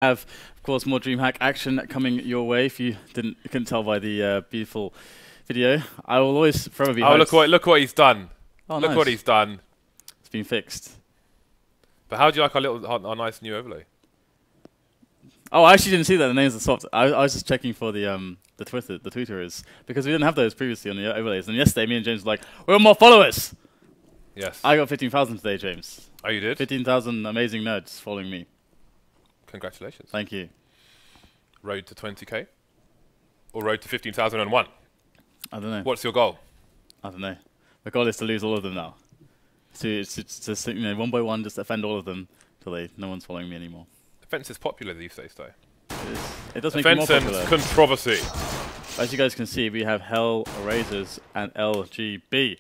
Have, of course, more DreamHack action coming your way. If you couldn't tell by the beautiful video, I will always forever be. Oh, look what he's done! Oh, look nice. what he's done. It's been fixed. But how do you like our nice new overlay? Oh, I actually didn't see that the names are swapped. I was just checking for the tweeters because we didn't have those previously on the overlays. And yesterday, me and James were like, "We want more followers." Yes. I got 15,000 today, James. Oh, you did? 15,000 amazing nerds following me. Congratulations. Thank you. Road to 20k? Or road to 15,001? I don't know. What's your goal? I don't know. My goal is to lose all of them now. To one by one, just offend all of them till no one's following me anymore. Offense is popular these days, though. It does make it more popular. Offense and controversy. As you guys can see, we have HellRaisers and LGB,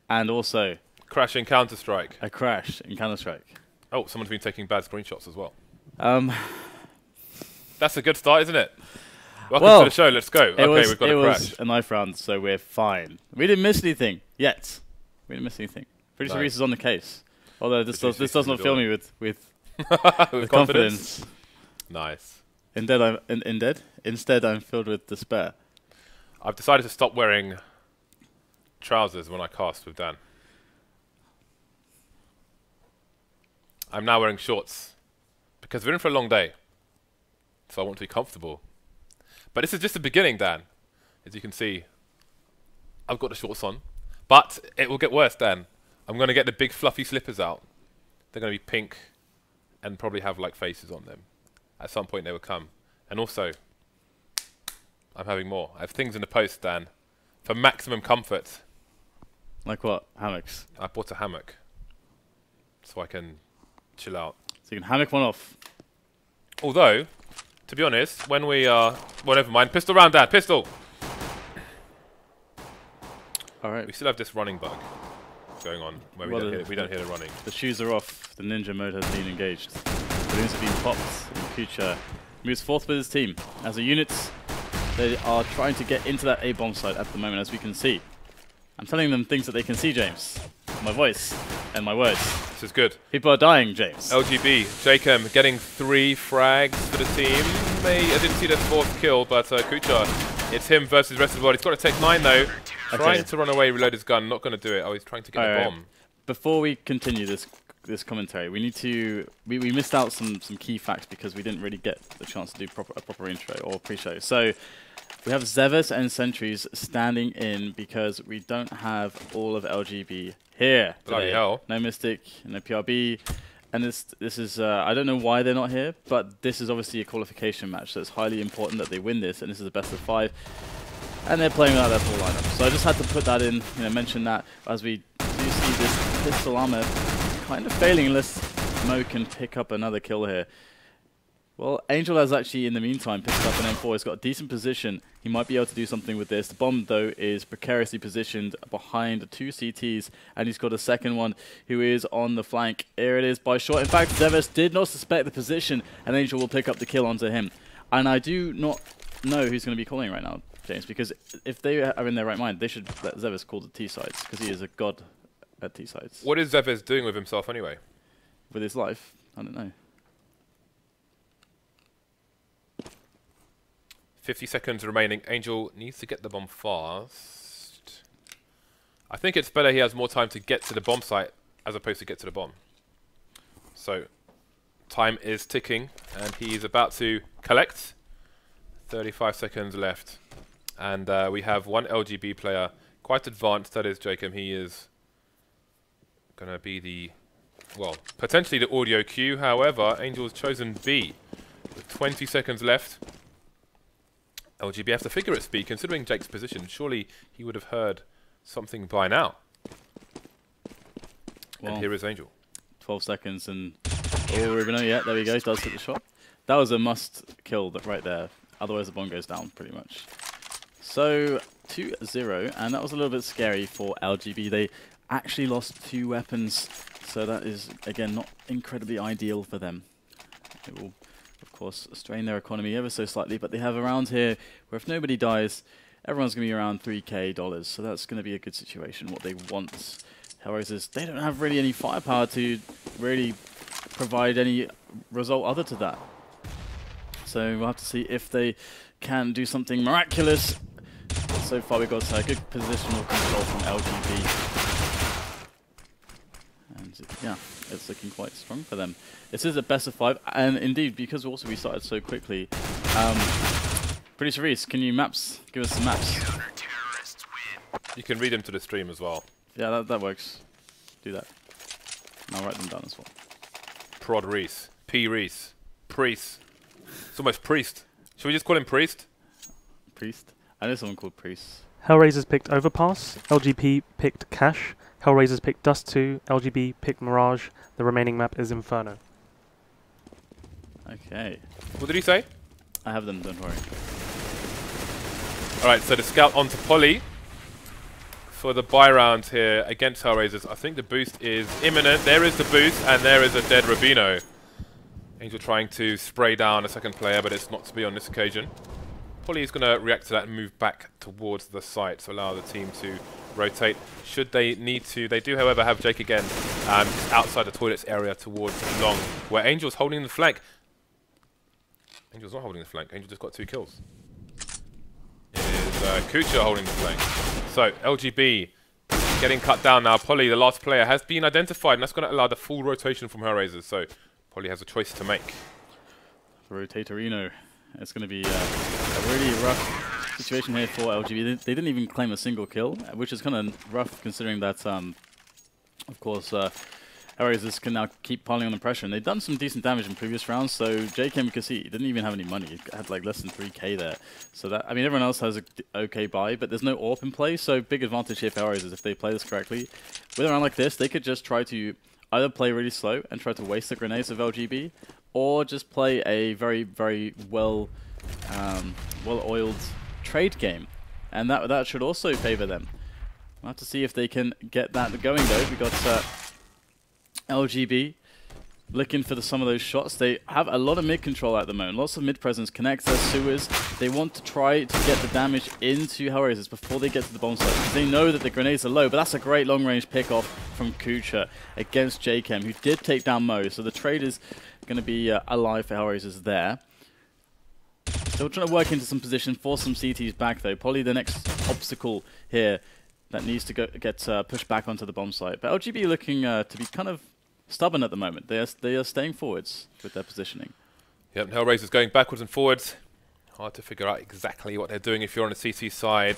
and also Crash in Counter-Strike. a crash in Counter-Strike. Oh, someone's been taking bad screenshots as well. That's a good start, isn't it? Welcome to the show. Let's go. Okay, we've got a crash. It was a knife round, so we're fine. We didn't miss anything yet. We didn't miss anything. Pretty sure Reese is on the case. Although this does not fill me with with confidence. Nice. Instead, I'm filled with despair. I've decided to stop wearing trousers when I cast with Dan. I'm now wearing shorts because we're in for a long day, so I want to be comfortable. But this is just the beginning, Dan. As you can see, I've got the shorts on, but it will get worse, Dan. I'm going to get the big fluffy slippers out. They're going to be pink and probably have like faces on them. At some point they will come. And also, I'm having more. I have things in the post, Dan, for maximum comfort. Like what? Hammocks? I bought a hammock so I can chill out. So you can hammock one off. Although, to be honest, when we are... well, never mind. Pistol round, Dad. Pistol! Alright. We still have this running bug going on where we don't hear the running. The shoes are off. The ninja mode has been engaged. Balloons have been popped. And kUcheR moves forth with his team. As a unit, they are trying to get into that A-bomb site at the moment, as we can see. I'm telling them things that they can see, James. My voice and my words. This is good. People are dying, James. LGB, jkaem getting 3 frags for the team. I didn't see the 4th kill, but kUcheR, it's him versus the rest of the world. He's got to take 9 though. Okay. Trying to run away, reload his gun, not going to do it. Oh, he's trying to get the bomb. Before we continue this commentary, we need to... We missed out some key facts because we didn't really get the chance to do a proper intro or pre-show. So we have Zevis and Sentries standing in because we don't have all of LGB here today. Bloody hell. No Mystic, no PRB. And this is, I don't know why they're not here, but this is obviously a qualification match, so it's highly important that they win this, and this is the best of 5. And they're playing without their full lineup. So I just had to put that in, mention that as we do see this pistol armor kind of failing unless Mo can pick up another kill here. Well, Angel has actually, in the meantime, picked up an M4. He's got a decent position. He might be able to do something with this. The bomb, though, is precariously positioned behind 2 CTs, and he's got a second one who is on the flank. Here it is by shot. In fact, Zevis did not suspect the position, and Angel will pick up the kill onto him. And I do not know who's going to be calling right now, James, because if they are in their right mind, they should let Zevis call the T-sides, because he is a god at T-sides. What is Zevis doing with himself anyway? With his life? I don't know. 50 seconds remaining. Angel needs to get the bomb fast. I think it's better he has more time to get to the bomb site as opposed to get to the bomb. So, time is ticking, and he's about to collect. 35 seconds left. And we have one LGB player, quite advanced, that is jkaem. He is going to be the, well, potentially the audio cue. However, Angel's chosen B with 20 seconds left. LGB have to figure at speed, considering Jake's position. Surely he would have heard something by now. Well, and here is Angel. 12 seconds and... oh, RUBINO, yeah, there we go. Does hit the shot. That was a must kill right there. Otherwise the bomb goes down, pretty much. So, 2-0, and that was a little bit scary for LGB. They actually lost 2 weapons, so that is, again, not incredibly ideal for them. It will, of course, strain their economy ever so slightly, but they have a round here where if nobody dies, everyone's going to be around $3K, so that's going to be a good situation, what they want. HellRaisers, they don't have really any firepower to really provide any result other to that. So we'll have to see if they can do something miraculous. So far we've got a good positional control from LGB. And yeah, it's looking quite strong for them. This is a best of 5, and indeed, because also we started so quickly, Producer Reese, can you give us some maps? You can read them to the stream as well. Yeah, that works. Do that. And I'll write them down as well. Prod Reese. P Reese. Priest. It's almost Priest. Should we just call him Priest? Priest? I know someone called Priest. HellRaisers picked Overpass, LGP picked Cache, HellRaisers picked Dust 2, LGB picked Mirage. The remaining map is Inferno. Okay. What did he say? I have them, don't worry. Alright, so the scout onto Polly for the buy round here against HellRaisers. I think the boost is imminent. There is the boost, and there is a dead RUBINO. Angel trying to spray down a second player, but it's not to be on this occasion. Polly is going to react to that and move back towards the site to allow the team to rotate should they need to. They do, however, have Jake again just outside the toilets area towards long, where Angel's holding the flank. Angel's not holding the flank. Angel just got 2 kills. It is kUcheR holding the flank. So, LGB getting cut down now. Polly, the last player, has been identified, and that's going to allow the full rotation from HellRaisers. So, Polly has a choice to make. Rotatorino. It's going to be a really rough situation here for LGB. They didn't even claim a single kill, which is kind of rough considering that, of course, HellRaisers can now keep piling on the pressure. And they've done some decent damage in previous rounds, so jkaem, you can see, he didn't even have any money. He had like less than 3k there. So that, I mean, everyone else has a okay buy, but there's no AWP in play, so big advantage here for HellRaisers if they play this correctly. With a round like this, they could just try to either play really slow and try to waste the grenades of LGB, or just play a very, very well-oiled trade game. And that should also favor them. We'll have to see if they can get that going, though. We got LGB looking for some of those shots. They have a lot of mid control at the moment. Lots of mid presence, connectors, sewers. They want to try to get the damage into HellRaisers before they get to the bomb site, because they know that the grenades are low. But that's a great long range pick off from kUcheR against jkaem, who did take down Mo. So the trade is going to be alive for HellRaisers there. Still trying to work into some position, force some CTs back though. Probably the next obstacle here that needs to get pushed back onto the bomb site. But LGB looking to be kind of stubborn at the moment. They are staying forwards with their positioning. Yep, HellRaisers going backwards and forwards. Hard to figure out exactly what they're doing if you're on the CT side.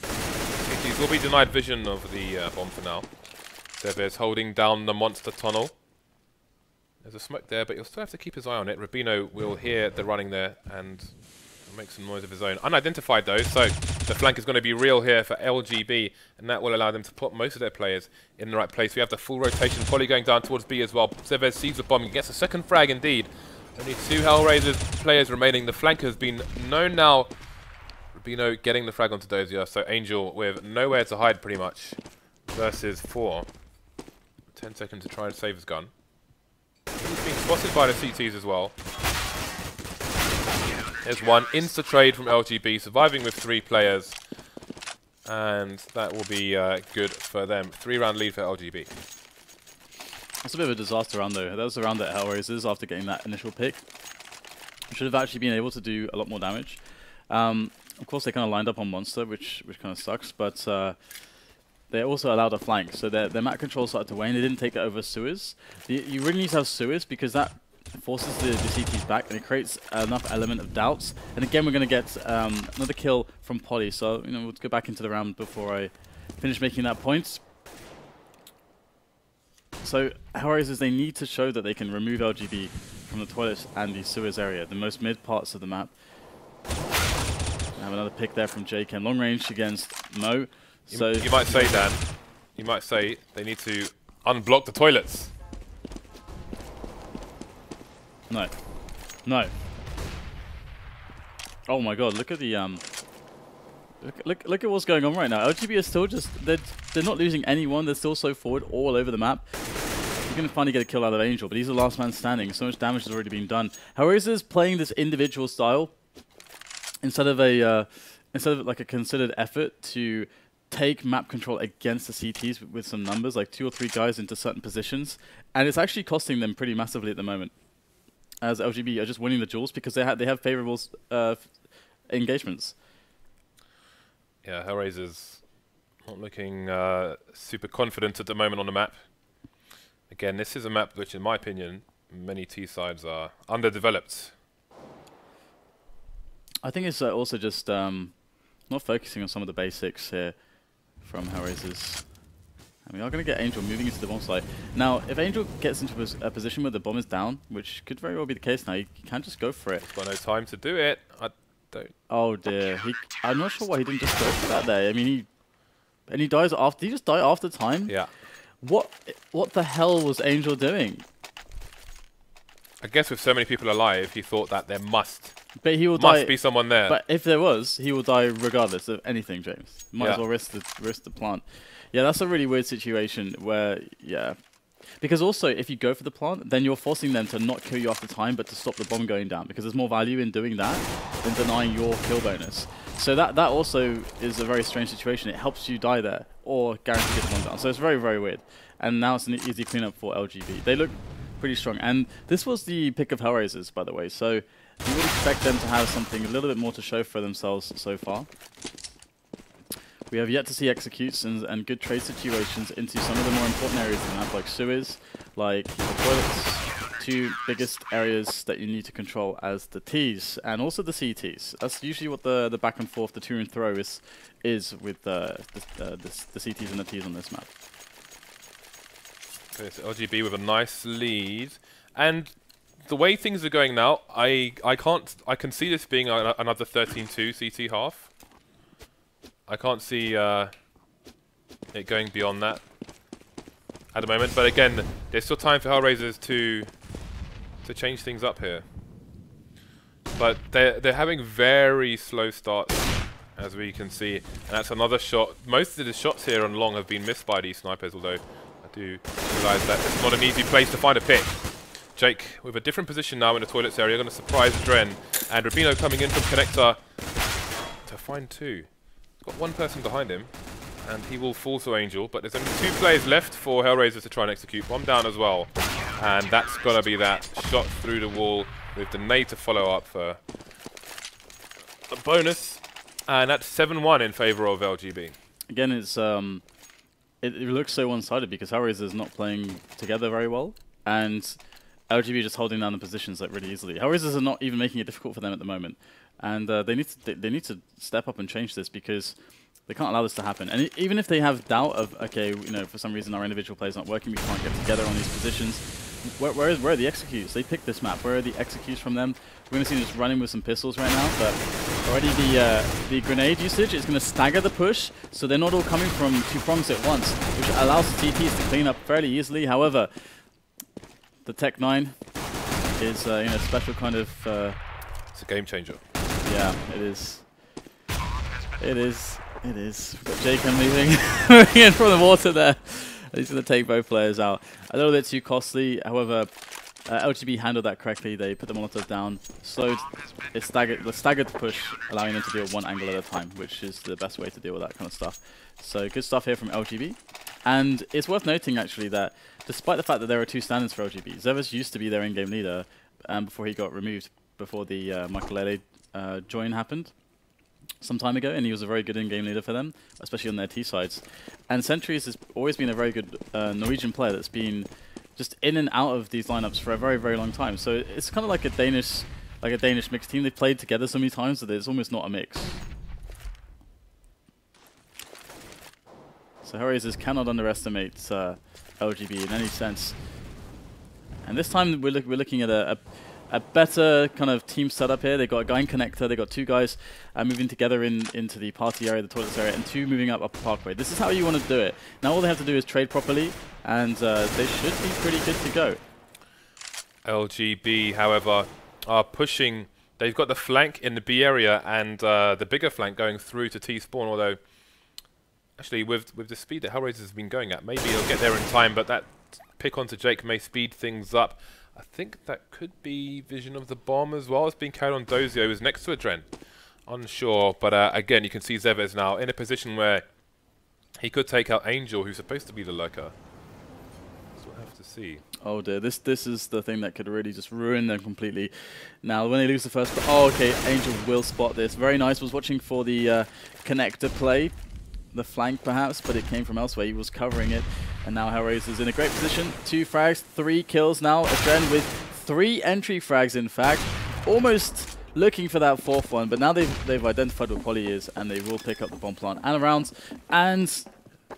CTs will be denied vision of the bomb for now. Seves holding down the monster tunnel. There's a smoke there, but you'll still have to keep his eye on it. RUBINO will hear the running there and make some noise of his own. Unidentified though, so the flank is going to be real here for LGB, and that will allow them to put most of their players in the right place. We have the full rotation. Polly going down towards B as well. Seves sees the bomb and gets a second frag indeed. Only 2 HellRaisers players remaining. The flank has been known now. RUBINO getting the frag onto Dosia, so Angel with nowhere to hide pretty much versus 4. 10 seconds to try and save his gun. He's being spotted by the CTs as well. There's one insta-trade from LGB, surviving with 3 players. And that will be good for them. 3-round lead for LGB. That's a bit of a disaster round though. That was the round at HellRaisers after getting that initial pick. Should have actually been able to do a lot more damage. Of course they kind of lined up on Monster, which kind of sucks, but they also allowed a flank, so their map control started to wane. They didn't take it over sewers. You really need to have sewers because that forces the CTs back and it creates enough element of doubts. And again, we're going to get another kill from Polly, so we'll go back into the round before I finish making that point. So HellRaisers, they need to show that they can remove LGB from the toilets and the sewers area, the most mid parts of the map. I have another pick there from jkaem, long range against Mo. So you might say, Dan, you might say they need to unblock the toilets. No. No. Oh my god, look at the look at what's going on right now. LGB is still just they're not losing anyone, they're still so forward all over the map. You're gonna finally get a kill out of Angel, but he's the last man standing. So much damage has already been done. HellRaisers playing this individual style instead of like a considered effort to take map control against the CTs with some numbers, like 2 or 3 guys into certain positions, and it's actually costing them pretty massively at the moment. as LGB are just winning the duels because they have favorable engagements. Yeah, HellRaisers not looking super confident at the moment on the map. Again, this is a map which, in my opinion, many T sides are underdeveloped. I think it's also just not focusing on some of the basics here from HellRaisers. And we are going to get Angel moving into the bomb site. Now, if Angel gets into a position where the bomb is down, which could very well be the case now, he can just go for it. He's got no time to do it. I don't. Oh dear. I'm not sure why he didn't just go for that there. I mean, he dies after. Did he just die after time? Yeah. What the hell was Angel doing? I guess with so many people alive, he thought that there must be someone there. But if there was, he will die regardless of anything, James. Might as well risk the plant. Yeah, that's a really weird situation where, yeah. Because also, if you go for the plant, then you're forcing them to not kill you after time, but to stop the bomb going down. Because there's more value in doing that than denying your kill bonus. So that also is a very strange situation. It helps you die there, or guarantee get the bomb down. So it's very, very weird. And now it's an easy cleanup for LGB. They look pretty strong. And this was the pick of HellRaisers, by the way. So you would expect them to have something a little bit more to show for themselves so far. We have yet to see executes and good trade situations into some of the more important areas of the map, like sewers, like the toilets, two biggest areas that you need to control as the Ts, and also the CTs. That's usually what the back and forth, the to and throw is with the CTs and the Ts on this map. Okay, so LGB with a nice lead, and the way things are going now, I can see this being another 13-2 CT half. I can't see it going beyond that at the moment, but again, there's still time for HellRaisers to change things up here. But they're having very slow starts, as we can see, and that's another shot. Most of the shots here on long have been missed by these snipers, although I do realise that it's not an easy place to find a pick. Jake with a different position now in the toilets area, going to surprise AdreN, and RUBINO coming in from connector to find two. Got one person behind him, and he will fall to Angel, but there's only two players left for HellRaisers to try and execute. One down as well, and that's going to be that shot through the wall with the nade to follow up for a bonus, and that's 7-1 in favour of LGB. Again, it's it looks so one-sided because HellRaisers is not playing together very well, and LGB just holding down the positions like really easily. HellRaisers are not even making it difficult for them at the moment. And they need to step up and change this because they can't allow this to happen. And even if they have doubt of, okay, you know, for some reason our individual play's not working, we can't get together on these positions. Where are the executes? They picked this map. Where are the executes from them? We're going to see them just running with some pistols right now, but already the grenade usage is going to stagger the push, so they're not all coming from two prongs at once, which allows the TPs to clean up fairly easily. However, the Tech 9 is you know, special kind of. It's a game changer. Yeah, it is. It is. It is. We've got jkaem moving in from the water there. He's going to take both players out. A little bit too costly. However, LGB handled that correctly. They put the Molotov down, slowed, staggered the push, allowing them to deal one angle at a time, which is the best way to deal with that kind of stuff. So good stuff here from LGB. And it's worth noting, actually, that despite the fact that there are two standards for LGB, Zevas used to be their in-game leader before he got removed, before the Michelsen join happened some time ago, and he was a very good in-game leader for them, especially on their T sides. And Sentries has always been a very good Norwegian player that's been just in and out of these lineups for a very, very long time. So it's kind of like a Danish mixed team. They've played together so many times that it's almost not a mix. So HellRaisers cannot underestimate LGB in any sense. And this time we're looking at a better kind of team setup here. They've got a guy in connector, they've got two guys moving together into the party area, the toilets area, and two moving up upper parkway. This is how you want to do it. Now all they have to do is trade properly, and they should be pretty good to go. LGB, however, are pushing. They've got the flank in the B area and the bigger flank going through to T spawn, although actually with the speed that HellRaisers has been going at, maybe they'll get there in time, but that pick onto Jake may speed things up. I think that could be vision of the bomb as well. It's being carried on Dosia, who's next to AdreN. Unsure, but again, you can see Zevas now in a position where he could take out Angel, who's supposed to be the lurker. So we'll have to see. Oh dear, this is the thing that could really just ruin them completely. Now, when they lose the first... Oh, okay, Angel will spot this. Very nice. Was watching for the connector play. The flank, perhaps, but it came from elsewhere. He was covering it. And now HellRaisers in a great position. 2 frags, 3 kills now. AdreN with 3 entry frags, in fact. Almost looking for that 4th one, but now they've identified what Polly is, and they will pick up the bomb plant and rounds. And,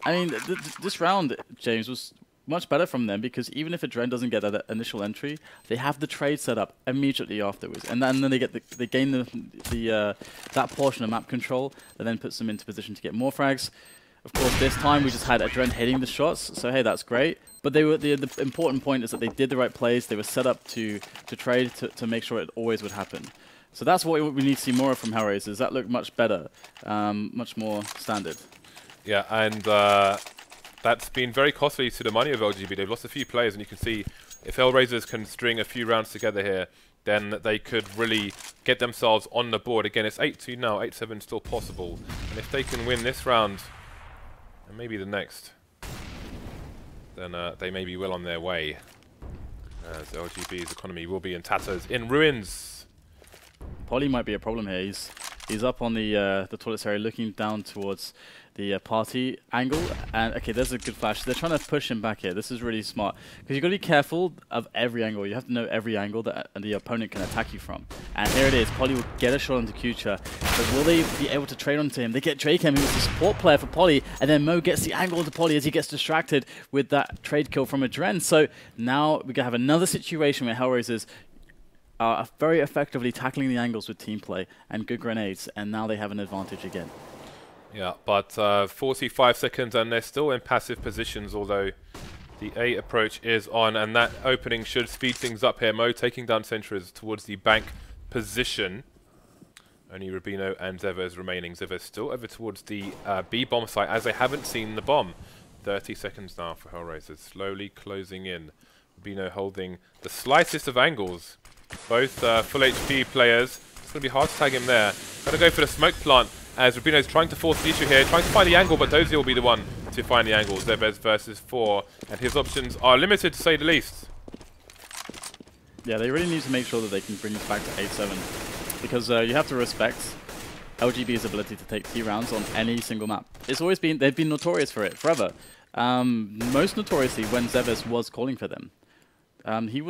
I mean, this round, James, was much better from them, because even if AdreN doesn't get that initial entry, they have the trade set up immediately afterwards, and then they gain that portion of map control that then puts them into position to get more frags. Of course, this time we just had AdreN hitting the shots, so hey, that's great. But they were the important point is that they did the right plays. They were set up to trade to make sure it always would happen. So that's what we need to see more of from HellRaisers. That looked much better, much more standard. Yeah, and that's been very costly to the money of LGB. They've lost a few players, and you can see if HellRaisers can string a few rounds together here, then they could really get themselves on the board. Again, it's 8-2 now, 8-7 still possible. And if they can win this round, and maybe the next, then they may be well on their way, as LGB's economy will be in tatters, in ruins. Polly might be a problem here. He's up on the toilet area, looking down towards the party angle, and okay, there's a good flash. They're trying to push him back here. This is really smart, because you've got to be careful of every angle. You have to know every angle that the opponent can attack you from. And here it is. Polly will get a shot onto kUcheR, but will they be able to trade onto him? They get jkaem, who was the support player for Polly, and then Mo gets the angle onto Polly as he gets distracted with that trade kill from AdreN. So now we can have another situation where HellRaisers are very effectively tackling the angles with team play and good grenades, and now they have an advantage again. Yeah, but 45 seconds and they're still in passive positions, although the A approach is on, and that opening should speed things up here. Mo taking down sentries towards the bank position. Only RUBINO and Zevers remaining. Zevers still over towards the B bomb site, as they haven't seen the bomb. 30 seconds now for HellRaisers, slowly closing in. RUBINO holding the slightest of angles. Both full HP players. It's going to be hard to tag him there. Got to go for the smoke plant, as RUBINO is trying to force the issue here, trying to find the angle, but Dosia will be the one to find the angle. Zevers versus 4, and his options are limited, to say the least. Yeah, they really need to make sure that they can bring this back to 8-7, because you have to respect LGB's ability to take T rounds on any single map. It's always been, they've been notorious for it, forever. Most notoriously when Zevers was calling for them. When he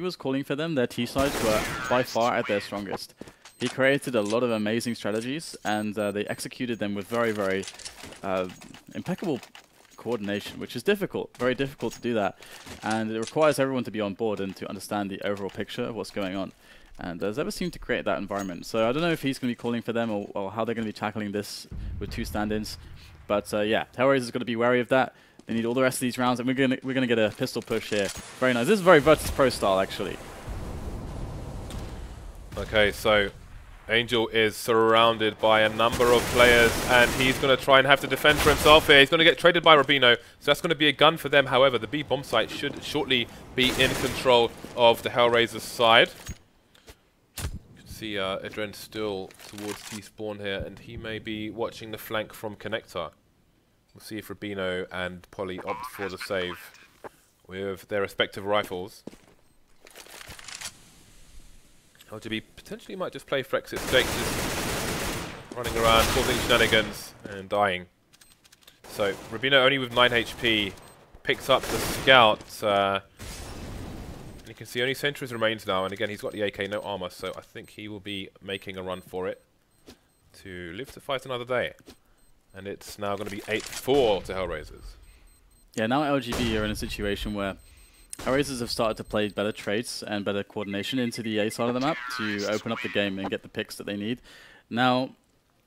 was calling for them, their T sides were by far at their strongest. He created a lot of amazing strategies, and they executed them with very, very impeccable coordination, which is difficult, very difficult to do that. And it requires everyone to be on board and to understand the overall picture of what's going on. And Zevers seemed to create that environment. So I don't know if he's going to be calling for them or how they're going to be tackling this with 2 stand-ins. But yeah, HellRaisers got to be wary of that. They need all the rest of these rounds, and we're gonna get a pistol push here. Very nice. This is very Virtus Pro style, actually. Okay, so Angel is surrounded by a number of players, and he's going to try and have to defend for himself here. He's going to get traded by RUBINO, so that's going to be a gun for them. However, the B bomb site should shortly be in control of the HellRaisers side. You can see AdreN still towards T-spawn here, and he may be watching the flank from connector. We'll see if RUBINO and Polly opt for the save with their respective rifles. LGB potentially might just play FACEIT. Jake just running around, causing shenanigans and dying. So RUBINO only with 9 HP picks up the scout. You can see only sentries remains now, and again he's got the AK, no armor, so I think he will be making a run for it to live to fight another day. And it's now going to be 8-4 to HellRaisers. Yeah, now LGB are in a situation where HellRaisers have started to play better trades and better coordination into the A side of the map to open up the game and get the picks that they need. Now,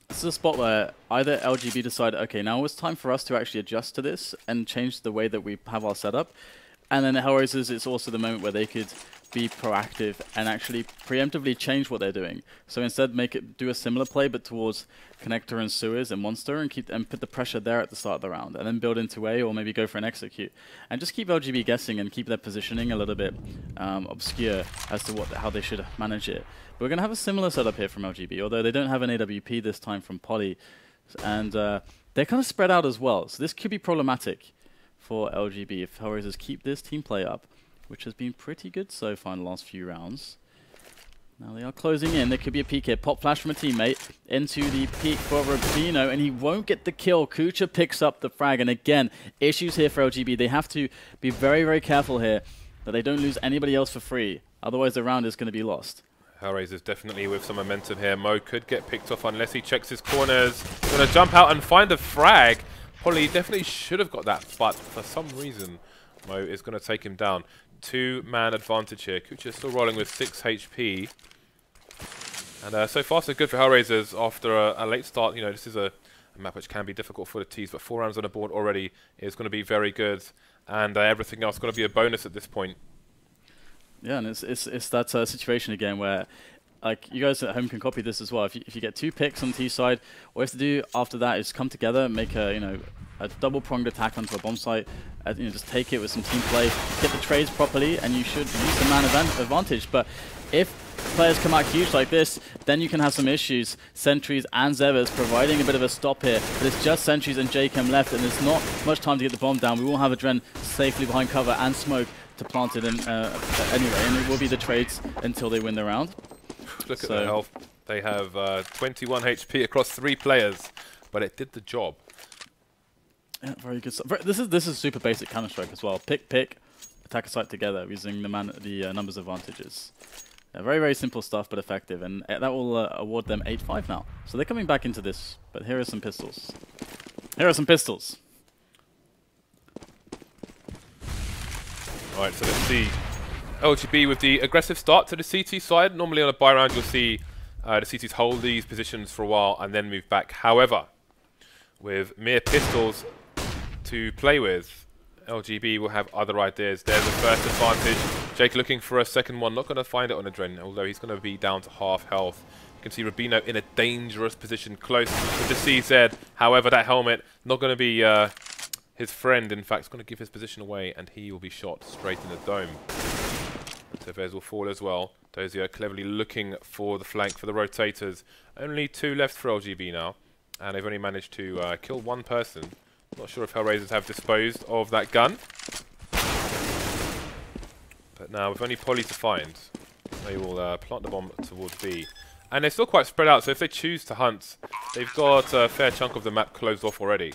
this is a spot where either LGB decide, okay, now it's time for us to actually adjust to this and change the way that we have our setup. And then HellRaisers, it's also the moment where they could be proactive and actually preemptively change what they're doing. So instead, do a similar play, but towards connector and sewers and monster, and put the pressure there at the start of the round, and then build into A, or maybe go for an execute, and just keep LGB guessing and keep their positioning a little bit obscure as to how they should manage it. But we're gonna have a similar setup here from LGB, although they don't have an AWP this time from Polly, and they're kind of spread out as well. So this could be problematic for LGB if HellRaisers keep this team play up which has been pretty good so far in the last few rounds. Now they are closing in. There could be a peek here. Pop flash from a teammate into the peek for RUBINO, and he won't get the kill. kUcheR picks up the frag, and again, issues here for LGB. They have to be very, very careful here that they don't lose anybody else for free. Otherwise, the round is going to be lost. HellRaisers definitely with some momentum here. Mo could get picked off unless he checks his corners. Going to jump out and find a frag. Polly definitely should have got that, but for some reason, Mo is going to take him down. 2-man advantage here. kUcheR still rolling with 6 HP. And so far so good for HellRaisers after a late start. You know, this is a map which can be difficult for the T's, but 4 rounds on the board already is going to be very good. And everything else is going to be a bonus at this point. Yeah, and it's that situation again where, like, you guys at home can copy this as well. If you get 2 picks on the T side, all you have to do after that is come together, make a a double-pronged attack onto a bomb site. Just take it with some team play, get the trades properly, and you should use the man advantage. But if players come out huge like this, then you can have some issues. Sentries and Zevers providing a bit of a stop here, but it's just Sentries and jkaem left, and there's not much time to get the bomb down. We will have AdreN safely behind cover and smoke to plant it in anyway, and it will be the trades until they win the round. Look at their health. They have 21 HP across 3 players, but it did the job. Yeah, very good stuff. This is super basic Counter-Strike as well. Pick, attack a site together using the numbers advantages. Very, very simple stuff, but effective, and that will award them 8-5 now. So they're coming back into this, but here are some pistols. Alright, so let's see LGB with the aggressive start to the CT side. Normally on a buy round you'll see the CTs hold these positions for a while and then move back. However, with mere pistols to play with, LGB will have other ideas. There's the first advantage. Jake looking for a second one, not going to find it on AdreN, although he's going to be down to half health. You can see RUBINO in a dangerous position, close to the CZ. However, that helmet not going to be his friend. In fact, it's going to give his position away, and he will be shot straight in the dome. Tevez will fall as well. Dosia cleverly looking for the flank for the rotators. Only 2 left for LGB now, and they've only managed to kill 1 person. Not sure if HellRaisers have disposed of that gun. But now, with only Polly to find, they will plant the bomb towards B. And they're still quite spread out, so if they choose to hunt, they've got a fair chunk of the map closed off already.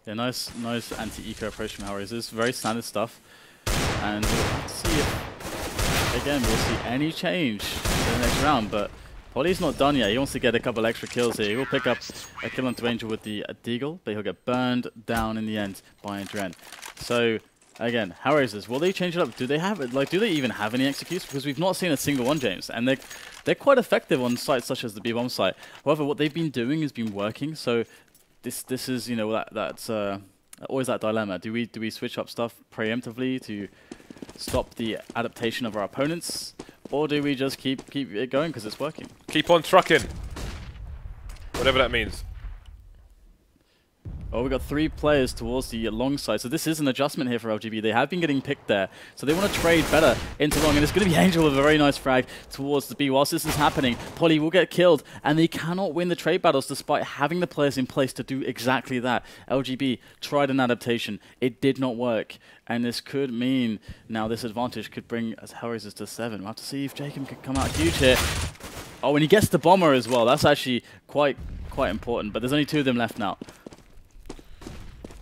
Yeah, nice anti-eco approach from HellRaisers. Very standard stuff. And we'll have to see if, again, we'll see any change in the next round. But Polly's not done yet. He wants to get a couple extra kills here. He will pick up a kill onto Angel with the Deagle, but he'll get burned down in the end by AdreN. So, again, HellRaisers, will they change it up? Do they have it? Like, do they even have any executes? Because we've not seen a single one, James, and they're quite effective on sites such as the B-bomb site. However, what they've been doing has been working. So, this is that's always that dilemma. Do we switch up stuff preemptively to stop the adaptation of our opponents, or do we just keep it going because it's working? Keep on trucking, whatever that means. Oh, we've got 3 players towards the long side, so this is an adjustment here for LGB. They have been getting picked there, so they want to trade better into long, and it's going to be Angel with a very nice frag towards the B. Whilst this is happening, Polly will get killed, and they cannot win the trade battles despite having the players in place to do exactly that. LGB tried an adaptation. It did not work, and this could mean now this advantage could bring HellRaisers to 7. We'll have to see if jkaem can come out huge here. Oh, and he gets the bomber as well. That's actually quite important, but there's only 2 of them left now.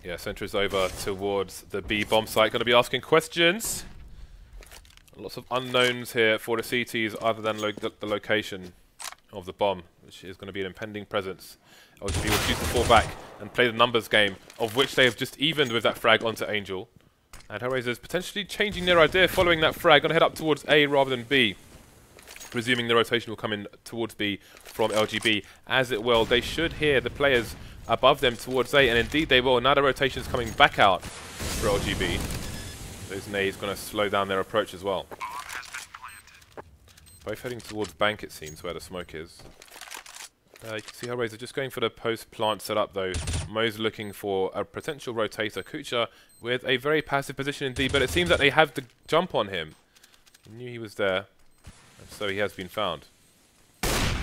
Yeah, Sentry's over towards the B bomb site. Going to be asking questions. Lots of unknowns here for the CTs other than the location of the bomb, which is going to be an impending presence. LGB will choose to fall back and play the numbers game, of which they have just evened with that frag onto Angel. And HellRaisers potentially changing their idea following that frag. Going to head up towards A rather than B. Presuming the rotation will come in towards B from LGB. As it will, they should hear the players above them towards A, and indeed they will. Now the rotation's coming back out for LGB. Those nades going to slow down their approach as well. Both heading towards bank, it seems, where the smoke is. You can see HellRaisers just going for the post-plant setup, though. Mo's looking for a potential rotator. kUcheR with a very passive position indeed, but it seems that they have the jump on him. He knew he was there, and so he has been found.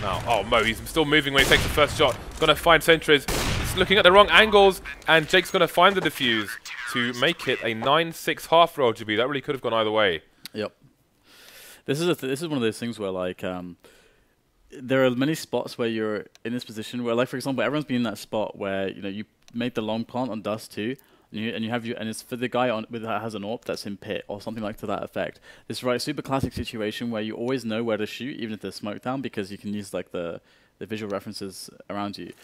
Now, oh, Mo, he's still moving when he takes the first shot. Going to find sentries. just looking at the wrong angles, and Jake's going to find the defuse to make it a 9-6 half for LGB. That really could have gone either way. Yep. This is one of those things where, like, there are many spots where you're in this position where, like, for example, everyone's been in that spot where, you know, you made the long plant on Dust 2, and you have and it's for the guy on that has an AWP that's in pit or something like to that effect. This super classic situation where you always know where to shoot, even if there's smoke down, because you can use, like, the visual references around you.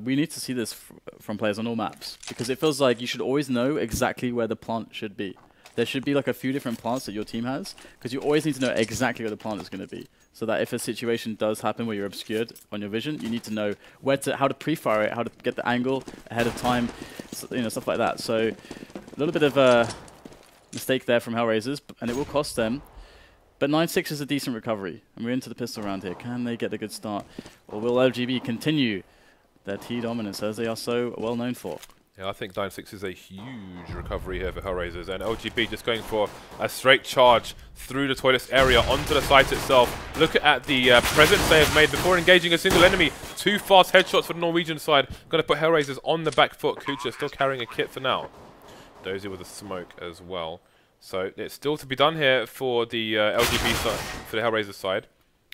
We need to see this from players on all maps, because it feels like you should always know exactly where the plant should be. There should be like a few different plants that your team has, because you always need to know exactly where the plant is going to be. So that if a situation does happen where you're obscured on your vision, you need to know how to pre-fire it, how to get the angle ahead of time, so, you know, stuff like that. So a little bit of a mistake there from HellRaisers, and it will cost them. But 9-6 is a decent recovery, and we're into the pistol round here. Can they get a good start, or will LGB continue their T dominance as they are so well known for? Yeah, I think 9-6 is a huge recovery here for HellRaisers, and LGB just going for a straight charge through the toilets area onto the site itself. Look at the presence they have made before engaging a single enemy. 2 fast headshots for the Norwegian side. Going to put HellRaisers on the back foot. kUcheR still carrying a kit for now. Dosia with a smoke as well. So it's still to be done here for the LGB side, for the HellRaisers side.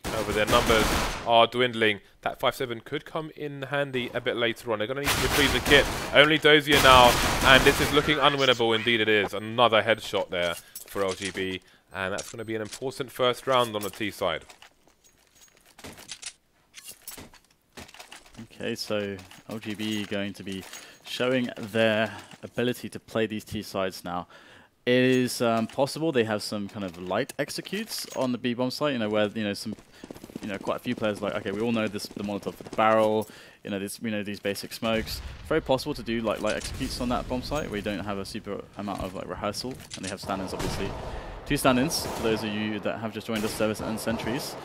However, their numbers are dwindling. That 5-7 could come in handy a bit later on. They're going to need to retrieve the kit. Only Dosia now, and this is looking unwinnable. Indeed it is. Another headshot there for LGB, and that's going to be an important first round on the T side. Okay, so LGB going to be showing their ability to play these T sides now. It is possible they have some kind of light executes on the B bomb site, you know, where, you know, quite a few players, like, okay, we all know this, the Molotov for the barrel, you know, we know these basic smokes. Very possible to do like light executes on that bomb site where you don't have a super amount of like rehearsal, and they have stand-ins obviously. 2 stand-ins for those of you that have just joined us, service and sentries.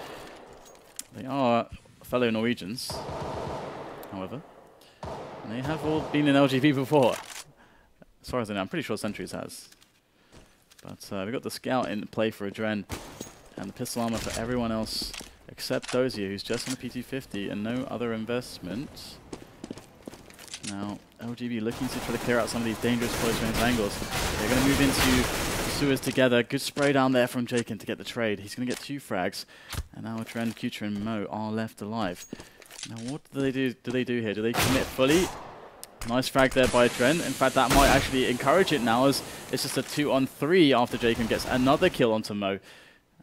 They are fellow Norwegians, however, and they have all been in LGB before. As far as I know, I'm pretty sure Sentries has. But we've got the scout in play for AdreN, and the pistol armor for everyone else except Dosia, who's just on a P250 and no other investment. Now, LGB looking to try to clear out some of these dangerous close range angles. They're going to move into sewers together. Good spray down there from jkaem to get the trade. He's going to get 2 frags, and now AdreN, kUcheR, and Mo are left alive. Now, what do they do here? Do they commit fully? Nice frag there by AdreN. In fact, that might actually encourage it now, as it's just a 2-on-3 after jkaem gets another kill onto Mo.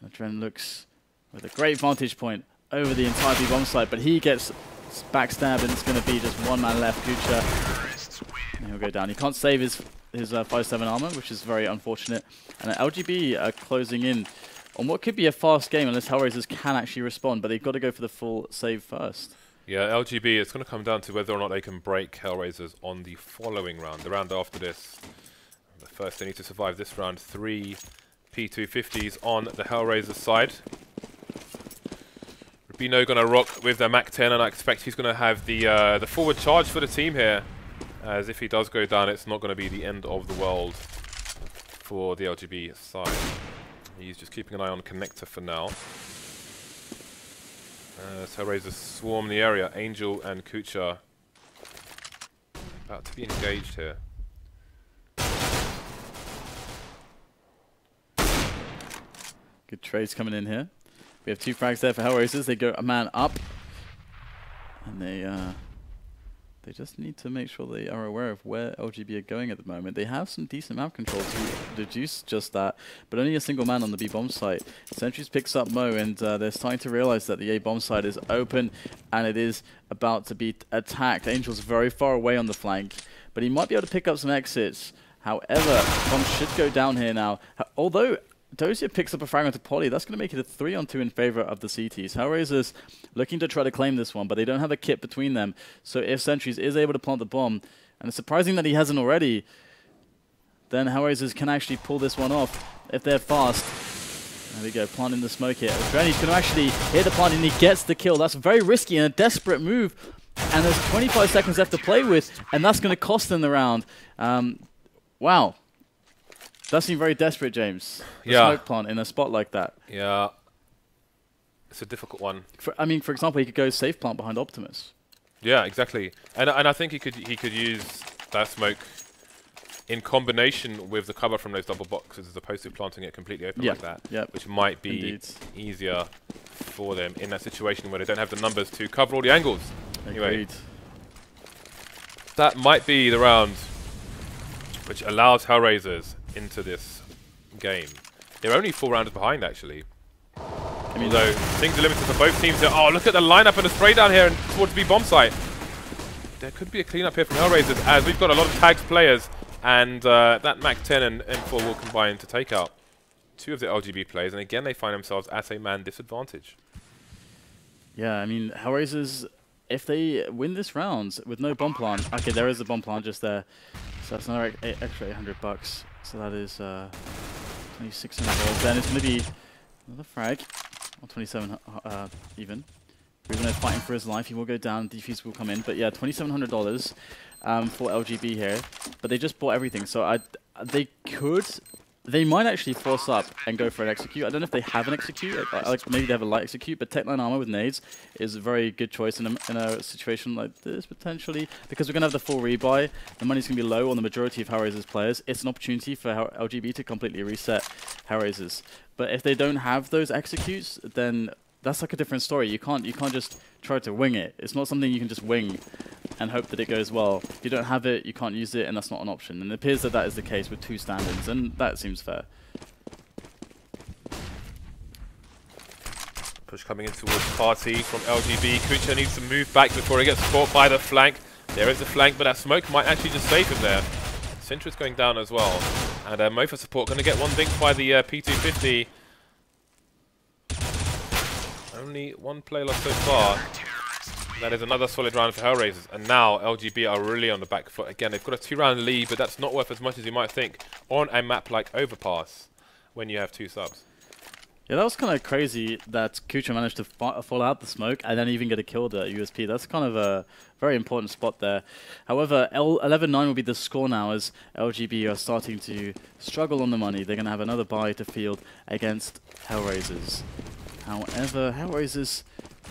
And AdreN looks with a great vantage point over the entire B-bomb site, but he gets backstabbed, and it's going to be just 1 man left, kUcheR. And he'll go down. He can't save his 5-7 armor, which is very unfortunate. And LGB are closing in on what could be a fast game unless HellRaisers can actually respond, but they've got to go for the full save first. Yeah, LGB, it's going to come down to whether or not they can break HellRaisers on the following round, the round after this. But first, they need to survive this round. 3 P250s on the HellRaisers side. RUBINO going to rock with the Mac-10, and I expect he's going to have the forward charge for the team here. As if he does go down, it's not going to be the end of the world for the LGB side. He's just keeping an eye on Connector for now. So HellRaisers swarm the area. Angel and kUcheR about to be engaged here. Good trades coming in here. We have 2 frags there for HellRaisers. They go a man up, and they just need to make sure they are aware of where LGB are going at the moment. They have some decent map control to reduce just that, but only a single man on the B-bomb site. Sentries picks up Mo, and they're starting to realize that the A-bomb site is open, and it is about to be attacked. Angel's very far away on the flank, but he might be able to pick up some exits. However, bomb should go down here now. Although Dosia picks up a frag onto Polly, that's going to make it a 3-on-2 in favor of the CTs. HellRaisers looking to try to claim this one, but they don't have a kit between them. So if Sentries is able to plant the bomb, and it's surprising that he hasn't already, then HellRaisers can actually pull this one off if they're fast. There we go, planting the smoke here. AdreN, he's going to actually hit the plant, and he gets the kill. That's very risky and a desperate move. And there's 25 seconds left to play with, and that's going to cost them the round. Wow. That seemed very desperate, James. The smoke plant in a spot like that. Yeah. It's a difficult one. I mean, for example, he could go safe plant behind Optimus. Yeah, exactly. And I think he could use that smoke in combination with the cover from those double boxes as opposed to planting it completely open like that, which might be easier for them in that situation where they don't have the numbers to cover all the angles. Anyway, that might be the round which allows HellRaisers into this game. They're only 4 rounds behind, actually. Although things are limited for both teams here. Oh, look at the lineup and the spray down here and towards B bomb site. There could be a cleanup here from HellRaisers as we've got a lot of tagged players, and that Mac 10 and M4 will combine to take out 2 of the LGB players, and again they find themselves at a man disadvantage. Yeah, I mean, HellRaisers, if they win this round with no bomb plant, okay, there is a bomb plant just there, so that's another extra $800. So that is $2,600. Then it's going to be another frag, or 27 even. Ruben is fighting for his life. He will go down. Defuse will come in. But yeah, $2,700 for LGB here. But they just bought everything. So they might actually force up and go for an execute. I don't know if they have an execute. Like maybe they have a light execute. But Tech 9 armor with nades is a very good choice in a situation like this potentially, because we're gonna have the full rebuy. The money's gonna be low on the majority of HellRaisers players. It's an opportunity for LGB to completely reset HellRaisers. But if they don't have those executes, then that's like a different story. You can't just try to wing it. It's not something you can just wing and hope that it goes well. If you don't have it, you can't use it, and that's not an option. And it appears that that is the case with 2 stand-ins, and that seems fair. Push coming in towards Party from LGB. kUcheR needs to move back before he gets caught by the flank. There is the flank, but that smoke might actually just save him there. Sintra's going down as well. And Mofa support going to get one dinked by the P250. Only 1 play lost so far. That is another solid round for HellRaisers. And now LGB are really on the back foot. Again, they've got a 2-round lead, but that's not worth as much as you might think on a map like Overpass when you have 2 subs. Yeah, that was kind of crazy that kUcheR managed to fall out the smoke and then even get a kill at USP. That's kind of a very important spot there. However, 11-9 will be the score now as LGB are starting to struggle on the money. They're going to have another buy to field against HellRaisers. However, HellRaisers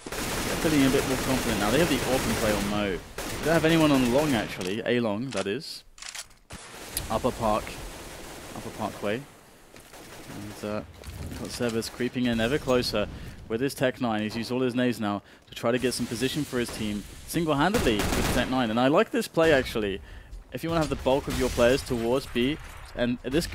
are feeling a bit more confident now. They have the AWP play on Mo. They don't have anyone on long, actually. A long, that is. Upper Parkway. And got Severs creeping in ever closer with his Tech 9. He's used all his nades now to try to get some position for his team single-handedly with Tech 9. And I like this play, actually. If you want to have the bulk of your players towards B, and this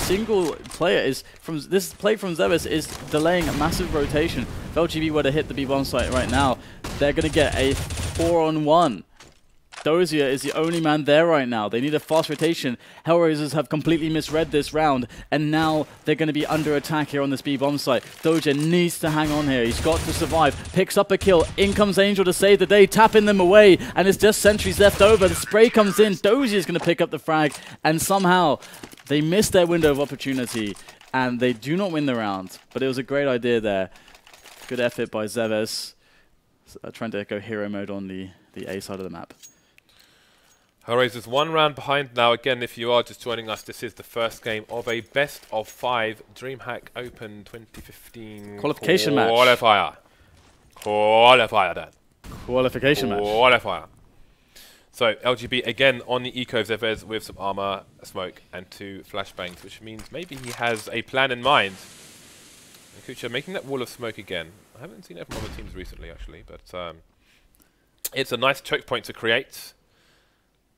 single player is this play from Zevis is delaying a massive rotation. If LGB were to hit the B bomb site right now, they're going to get a 4-on-1. Dosia is the only man there right now. They need a fast rotation. HellRaisers have completely misread this round, and now they're going to be under attack here on this B bomb site. Dosia needs to hang on here. He's got to survive. Picks up a kill. In comes Angel to save the day, tapping them away, and it's just sentries left over. The spray comes in. Dosia is going to pick up the frag, and somehow they miss their window of opportunity, and they do not win the round. But it was a great idea there. Good effort by Zeves, trying to go hero mode on the A side of the map. HellRaisers 1 round behind now. Again, if you are just joining us, this is the first game of a best of 5 DreamHack Open 2015 qualification match. Qualifier, Dan. Qualification match. Qualifier. So LGB again on the eco of Zevez with some armor, a smoke, and 2 flashbangs, which means maybe he has a plan in mind. And kUcheR making that wall of smoke again. I haven't seen it from other teams recently, actually, but it's a nice choke point to create.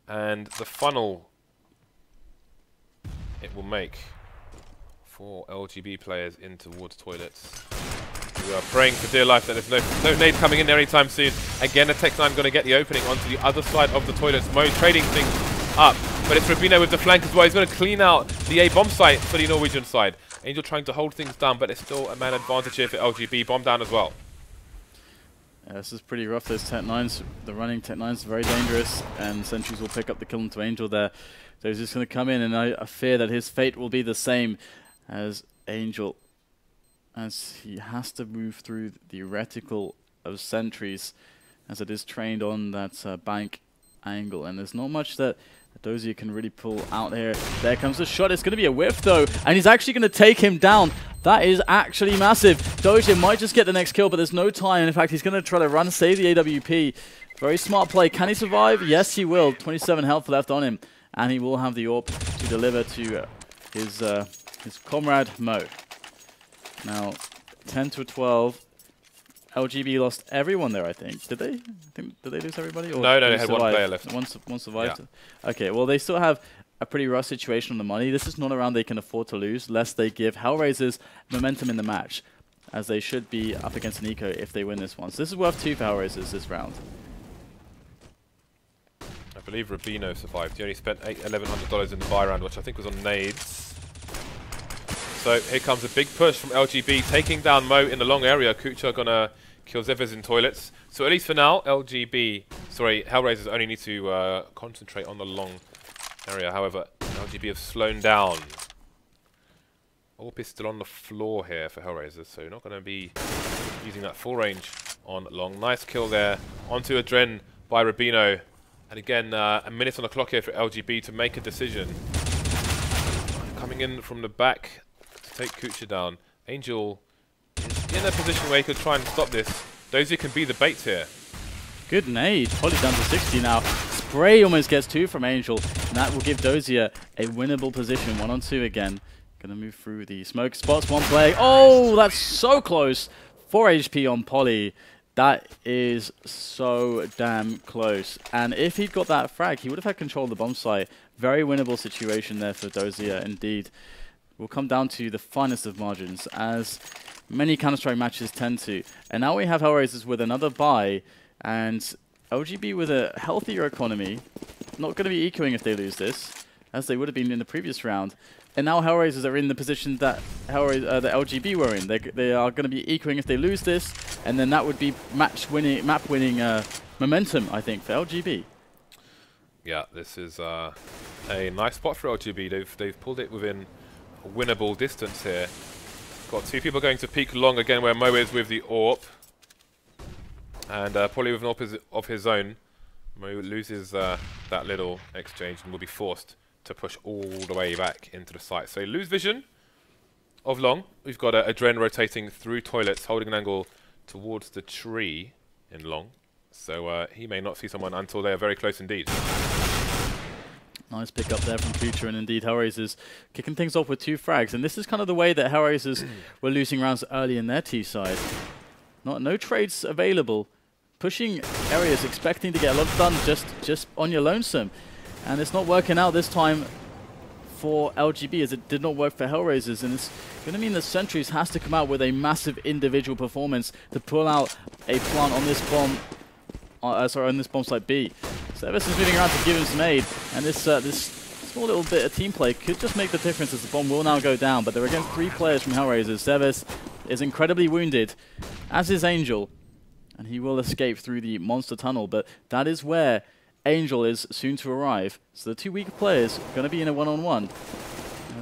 And the funnel it will make for LGB players in towards toilets. We are praying for dear life that there's no nade coming in there anytime soon. Again, a Tech 9 going to get the opening onto the other side of the toilets. Mo trading things up, but it's RUBINO with the flank as well. He's going to clean out the A bomb site for the Norwegian side. Angel trying to hold things down, but it's still a man advantage here for LGB. Bomb down as well. Yeah, this is pretty rough. Those Tech 9s, the running Tech 9s, very dangerous, and sentries will pick up the kill into Angel there. So he's just going to come in, and I fear that his fate will be the same as Angel, as he has to move through the reticle of sentries, as it is trained on that bank angle, and there's not much that Dosia can really pull out here. There comes the shot. It's going to be a whiff, though, and he's actually going to take him down. That is actually massive. Dosia might just get the next kill, but there's no time. In fact, he's going to try to run, save the AWP. Very smart play. Can he survive? Yes, he will. 27 health left on him. And he will have the AWP to deliver to his comrade, Mo. Now, 10 to 12. LGB lost everyone there, I think. Did they? Did they lose everybody? Or no, they had one player left. One survived? Yeah. Okay, well, they still have a pretty rough situation on the money. This is not a round they can afford to lose, lest they give HellRaisers momentum in the match, as they should be up against an eco if they win this one. So this is worth 2 for HellRaisers this round. I believe Rubino survived. He only spent $1,100 in the buy round, which I think was on nades. So here comes a big push from LGB, taking down Mo in the long area. kUcheR gonna kill Zevez in toilets. So at least for now, HellRaisers only need to concentrate on the long area. However, LGB have slowed down. AWP is still on the floor here for HellRaisers, so you're not going to be using that full range on long. Nice kill there. Onto AdreN by Rubino. And again, a minute on the clock here for LGB to make a decision. Coming in from the back to take kUcheR down. Angel is in a position where he could try and stop this. Dosia can be the bait here. Good nade. Polly down to 60 now. Spray almost gets 2 from Angel. And that will give Dosia a winnable position. 1 on 2 again. Gonna move through the smoke spots. One play. Oh, that's so close. 4 HP on Polly. That is so damn close. And if he'd got that frag, he would have had control of the bomb site. Very winnable situation there for Dosia, indeed. Will come down to the finest of margins, as many Counter-Strike matches tend to. And now we have HellRaisers with another bye, and LGB with a healthier economy. Not going to be ecoing if they lose this, as they would have been in the previous round. And now HellRaisers are in the position that the LGB were in. They are going to be ecoing if they lose this, and then that would be map-winning momentum, I think, for LGB. Yeah, this is a nice spot for LGB. They've pulled it within a winnable distance here. Got 2 people going to peek long again, where Mo is with the AWP, and Polly with an AWP of his own. Mo loses that little exchange and will be forced to push all the way back into the site. So lose vision of long. We've got AdreN rotating through toilets, holding an angle towards the tree in long. So he may not see someone until they are very close indeed. Nice pick up there from kUcheR, and indeed HellRaisers kicking things off with 2 frags. And this is kind of the way that HellRaisers were losing rounds early in their T side. No trades available. Pushing areas, expecting to get a lot done just on your lonesome. And it's not working out this time for LGB, as it did not work for HellRaisers. And it's going to mean that Sentries has to come out with a massive individual performance to pull out a plant on this bomb. On this bomb site B. Zevez is moving around to give him some aid, and this small little bit of team play could just make the difference, as the bomb will now go down. But they're against 3 players from HellRaisers. Zevez is incredibly wounded, as is Angel, and he will escape through the monster tunnel. But that is where Angel is soon to arrive. So the 2 weaker players are going to be in a 1-on-1.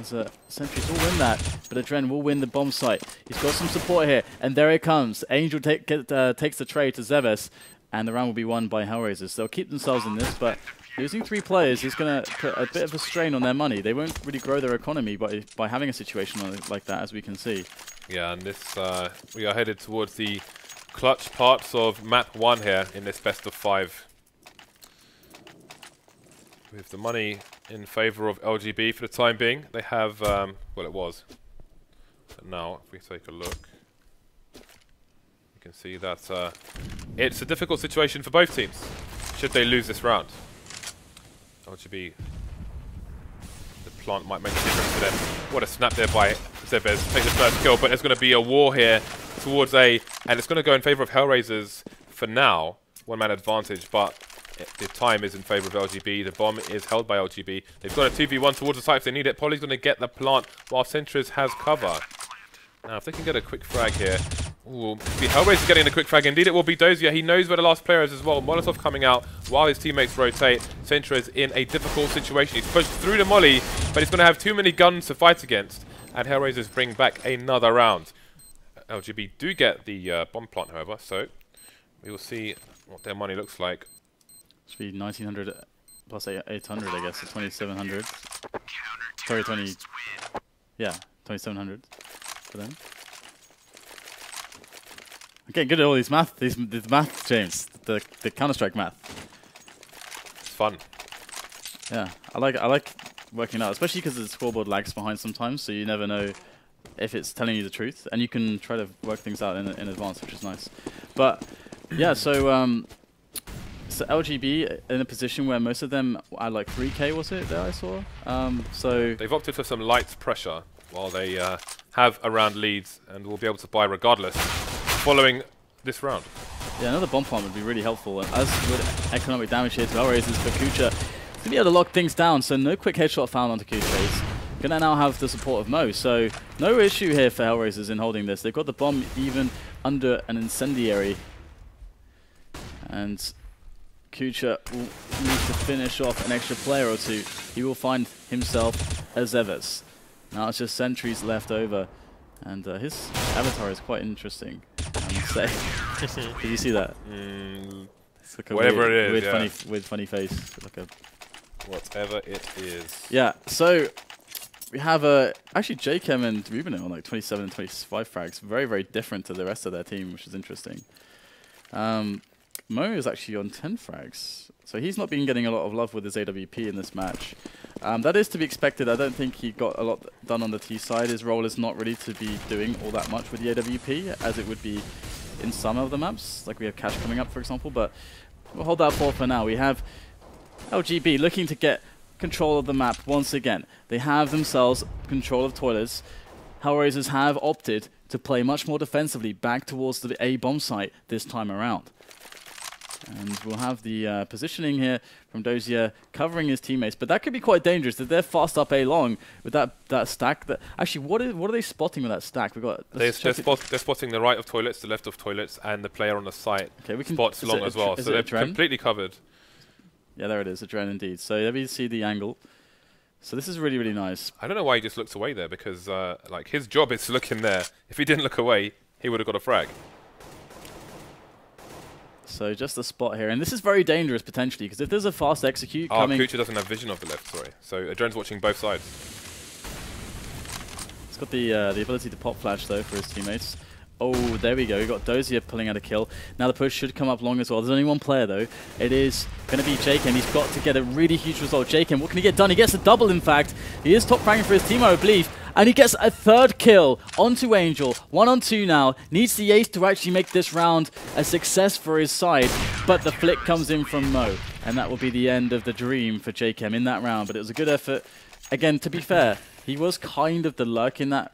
As Sentries will win that, but AdreN will win the bomb site. He's got some support here, and there it comes. Angel takes the trade to Zevez, and the round will be won by HellRaisers. They'll keep themselves in this, but losing 3 players is going to put a bit of a strain on their money. They won't really grow their economy by having a situation like that, as we can see. Yeah, and this we are headed towards the clutch parts of map 1 here in this best of 5. With the money in favour of LGB for the time being. They have, well, it was. But now, if we take a look, you can see that it's a difficult situation for both teams, should they lose this round. LGB, the plant might make a difference to them. What a snap there by Zevez. Take the first kill, but there's going to be a war here towards A, and it's going to go in favour of HellRaisers for now. 1-man advantage, but the time is in favour of LGB. The bomb is held by LGB. They've got a 2v1 towards the site if they need it. Polly's going to get the plant while Sentries has cover. Now, if they can get a quick frag here. Ooh, HellRaisers getting the quick frag. Indeed, it will be Dosia. He knows where the last player is as well. Molotov coming out while his teammates rotate. Sentries in a difficult situation. He's pushed through the molly, but he's going to have too many guns to fight against. And HellRaisers bring back another round. LGB do get the bomb plant, however, so we will see what their money looks like. Should be 1900 plus 800, I guess, so 2700. Sorry, 2700. for them. Okay, good at all these math, James. The Counter-Strike math. It's fun. Yeah, I like working out, especially because the scoreboard lags behind sometimes, so you never know if it's telling you the truth, and you can try to work things out in advance, which is nice. But yeah, so LGB in a position where most of them are like 3K, was it that I saw? So they've opted for some light pressure while they have a round leads and will be able to buy regardless following this round. Yeah, another bomb farm would be really helpful, and as would economic damage here to HellRaisers for kUcheR. To be able to lock things down, so no quick headshot found onto kUcheR. He's gonna now have the support of Mo, so no issue here for HellRaisers in holding this. They've got the bomb even under an incendiary, and kUcheR will need to finish off an extra player or two. He will find himself a Zevas. Now it's just sentries left over, and his avatar is quite interesting, I must say. Did you see that? It's like a whatever weird, it is, weird funny face. Like a whatever it is. yeah, so we have actually jkaem and Ruben on like 27 and 25 frags. Very, very different to the rest of their team, which is interesting. Mo is actually on 10 frags, so he's not been getting a lot of love with his AWP in this match. That is to be expected. I don't think he got a lot done on the T side. His role is not really to be doing all that much with the AWP, as it would be in some of the maps. Like we have Cash coming up, for example, but we'll hold that for now. We have LGB looking to get control of the map once again. They have themselves control of toilets. HellRaisers have opted to play much more defensively back towards the A bomb site this time around. And we'll have the positioning here from Dosia covering his teammates, but that could be quite dangerous. If they're fast up A long with that stack. Actually, what are they spotting with that stack? We got they're spotting the right of toilets, the left of toilets, and the player on the site. Okay, we can spots long as well, so they're completely covered. Yeah, there it is, AdreN indeed. So there we see the angle. So this is really, really nice. I don't know why he just looks away there, because like his job is to look in there. If he didn't look away, he would have got a frag. So just a spot here, and this is very dangerous potentially, because if there's a fast execute coming... kUcheR doesn't have vision of the left, sorry. So AdreN's watching both sides. He's got the ability to pop flash though for his teammates. Oh, there we go. We got Dosia pulling out a kill. Now the push should come up long as well. There's only one player though. It is going to be jkaem. He's got to get a really huge result. jkaem, what can he get done? He gets a double, in fact. He is top ranking for his team, I believe. And he gets a third kill onto Angel. 1-on-2 now. Needs the ace to actually make this round a success for his side. But the flick comes in from Mo. And that will be the end of the dream for jkaem in that round. But it was a good effort. Again, to be fair, he was kind of the luck in that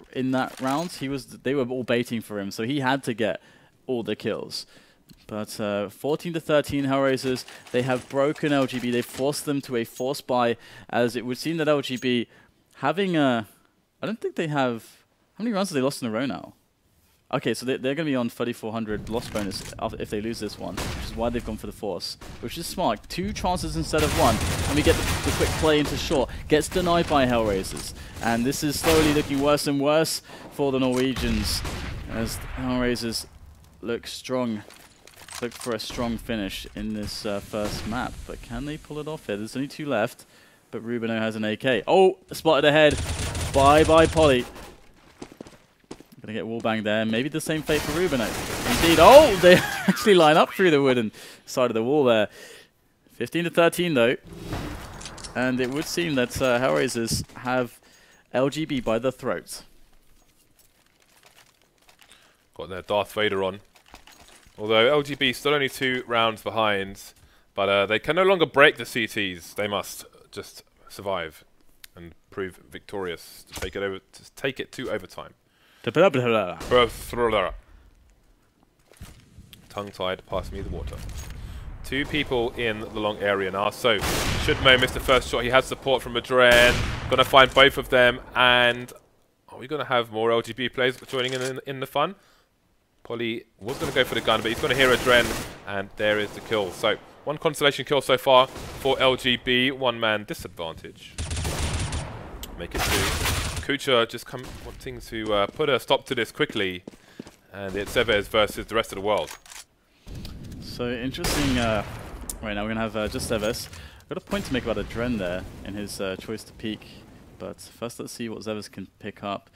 round. They were all baiting for him, so he had to get all the kills. But 14 to 13 HellRaisers, they have broken LGB. They forced them to a force buy, as it would seem that LGB having a... I don't think they have... How many rounds have they lost in a row now? Okay, so they're going to be on 3,400 loss bonus if they lose this one, which is why they've gone for the force, which is smart. 2 chances instead of 1, and we get the quick play into short. Gets denied by HellRaisers, and this is slowly looking worse and worse for the Norwegians, as HellRaisers look strong. Look for a strong finish in this first map, but can they pull it off here? There's only 2 left, but RUBINO has an AK. Oh, spotted ahead by Polly. Gonna get wallbang there. Maybe the same fate for RUBINO. Indeed. Oh, they actually line up through the wooden side of the wall there. 15 to 13 though. And it would seem that HellRaisers have LGB by the throat. Got their Darth Vader on. Although LGB still only 2 rounds behind, but they can no longer break the CTs. They must just survive and prove victorious to take it to overtime. Tongue-tied, pass me the water. 2 people in the long area now, so should Mo miss the first shot, he has support from AdreN. Gonna find both of them, and are we gonna have more LGB players joining in the fun? Polly was gonna go for the gun, but he's gonna hear AdreN, and there is the kill. So 1 consolation kill so far for LGB, 1-man disadvantage. Make it 2. kUcheR just wanting to put a stop to this quickly, and it's Zevas versus the rest of the world. So interesting. Right now we're gonna have just Zevas. Got a point to make about AdreN there in his choice to peek, but first let's see what Zevas can pick up.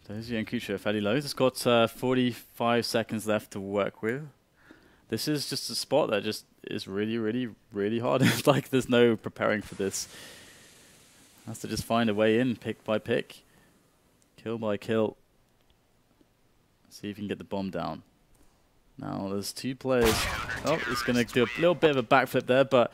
Dosia and kUcheR are fairly low. It's got 45 seconds left to work with. This is just a spot that just is really, really, really hard. It's like there's no preparing for this. Has to just find a way in, pick by pick, kill by kill. See if you can get the bomb down. Now there's 2 players. Oh, he's going to do a little bit of a backflip there, but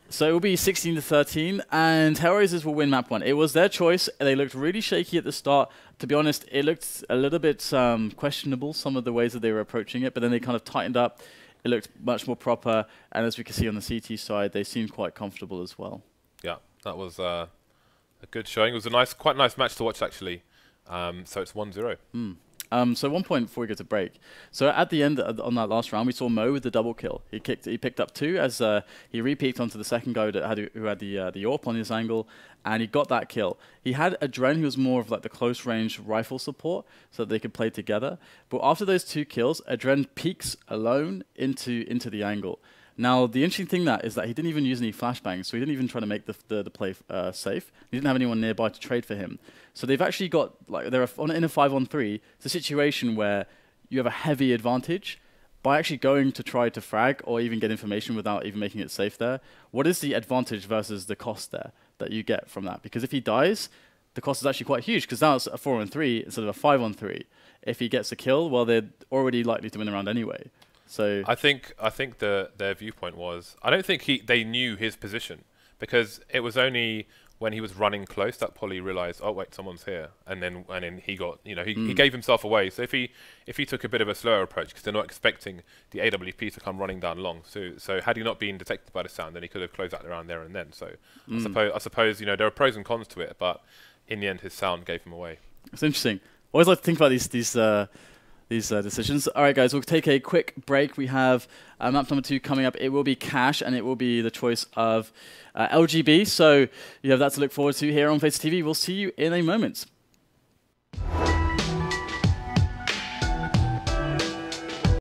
so it will be 16-13, and HellRaisers will win map 1. It was their choice. They looked really shaky at the start. To be honest, it looked a little bit questionable, some of the ways that they were approaching it, but then they kind of tightened up. It looked much more proper, and as we can see on the CT side, they seemed quite comfortable as well. Yeah, that was a good showing. It was quite a nice match to watch, actually. So it's 1-0. So 1 point before we get to break. So at the end on that last round, we saw Mo with the double kill. He picked up 2 as he repeaked onto the second guy who had the AWP on his angle, and he got that kill. He had AdreN, who was more of like the close range rifle support, so that they could play together. But after those 2 kills, AdreN peeks alone into the angle. Now, the interesting thing is that he didn't even use any flashbangs, so he didn't even try to make the play safe. He didn't have anyone nearby to trade for him. So they've actually got, like, in a 5-on-3, it's a situation where you have a heavy advantage by actually going to try to frag or even get information without even making it safe there. What is the advantage versus the cost there that you get from that? Because if he dies, the cost is actually quite huge, because now it's a 4-on-3 instead of a 5-on-3. If he gets a kill, well, they're already likely to win the round anyway. So I think their viewpoint was, I don't think they knew his position, because it was only when he was running close that Polly realized, oh wait, someone's here, and then he got, he gave himself away. So if he took a bit of a slower approach, because they're not expecting the AWP to come running down long, so had he not been detected by the sound, then he could have closed out the round there and then. So I suppose there are pros and cons to it, but in the end his sound gave him away. It's interesting. I always like to think about these decisions. All right, guys, we'll take a quick break. We have map number 2 coming up. It will be Cash, and it will be the choice of LGB. So you have that to look forward to here on FACEIT TV. We'll see you in a moment.